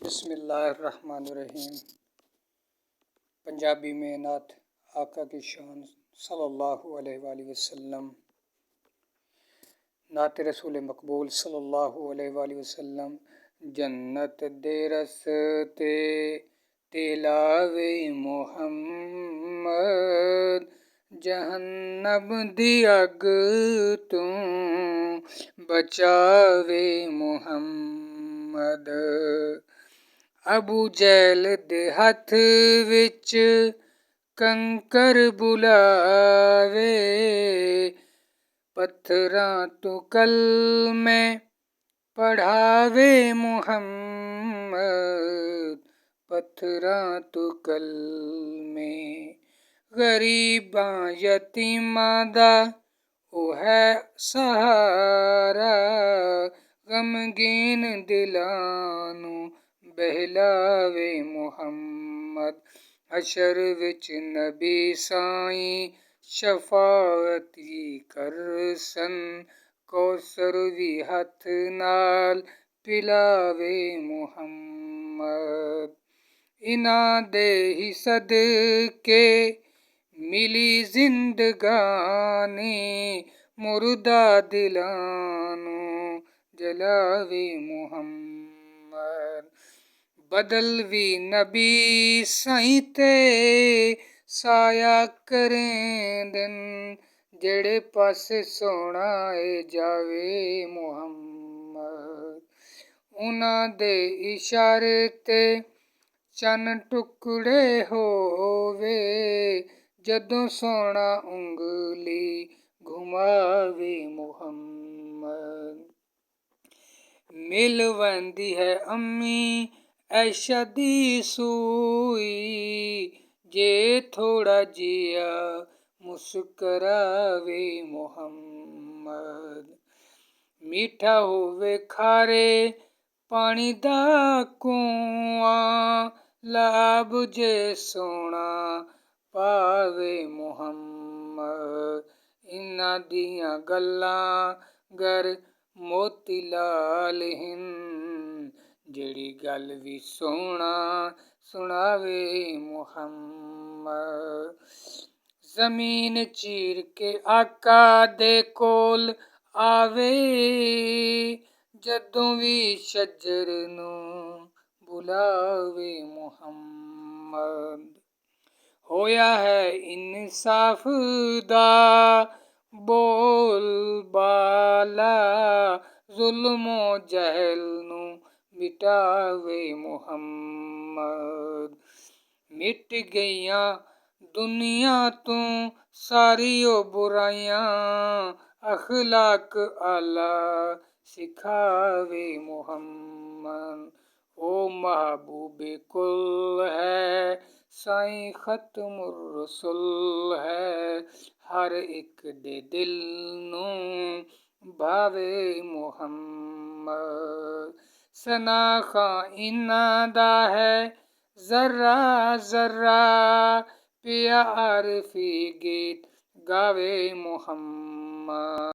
बिस्मिल्लाहिर्रहमानिर्रहीम। पंजाबी में नात आका की शान सल्लल्लाहु अलैहि वसल्लम। नात रसूल मकबूल सल्लल्लाहु अलैहि वसल्लम। जन्नत दे रस्ते ते लावे मुहम्मद, जहन्नम दी अग तू बचावे मुहम्मद। अबू जहल दे हथ विच कंकर बुलावे, पत्थरां तू कलमे पढ़ावे मुहम्मद, पत्थरां तू कलमे। गरीबां यतीमां दा ओ है सहारा, गमगीन दिलां नू बहलावे मुहम्मद। हशर विच नबी साईं शफाअत करसन, कौसर वी हथ नाल पिलावे मुहम्मद। इन्हां दे ही सदके मिली जिंदगानी, मुर्दा दिलां नू जलावे मुहम्मद। बदल वी नबी साईं ते साया करेंदन, जेड़े पासे सोना ए जावे मुहम्मद। उन्हां दे इशारे ते चन्न टुकड़े होवे, जदों सोना उंगली घुमावे मुहम्मद। मिल वंदी है अम्मी ऐशा दी सूई, जे थोड़ा जिया मुस्करावे मुहम्मद। मीठा होवे खारे पानी दा कुआं, लाभ जे सोना पावे मुहम्मद। इन्हां दियां गल्लां गर मोती लाल हिन, जेड़ी गल वी सोना सुनावे मुहम्मद। ज़मीन चीर के आका दे कोल आवे, जदों वी शजर नू बुलावे मुहम्मद। होया है इंसाफ दा बोल बाला, जुल्मो जहल नू मिटावे मुहम्मद। मिट गईयां दुनिया तू सारी ओ बुराइयां, अखलाक आला सिखावे मुहम्मद। ओ महबूबे कुल है साईं खत्मुर रसूल है, हर एक दे दिल नू भावे मुहम्मद। सना खां इन्हां दा है ज़र्रा ज़र्रा, पिया आरफ़ी गीत गावे मुहम्मद।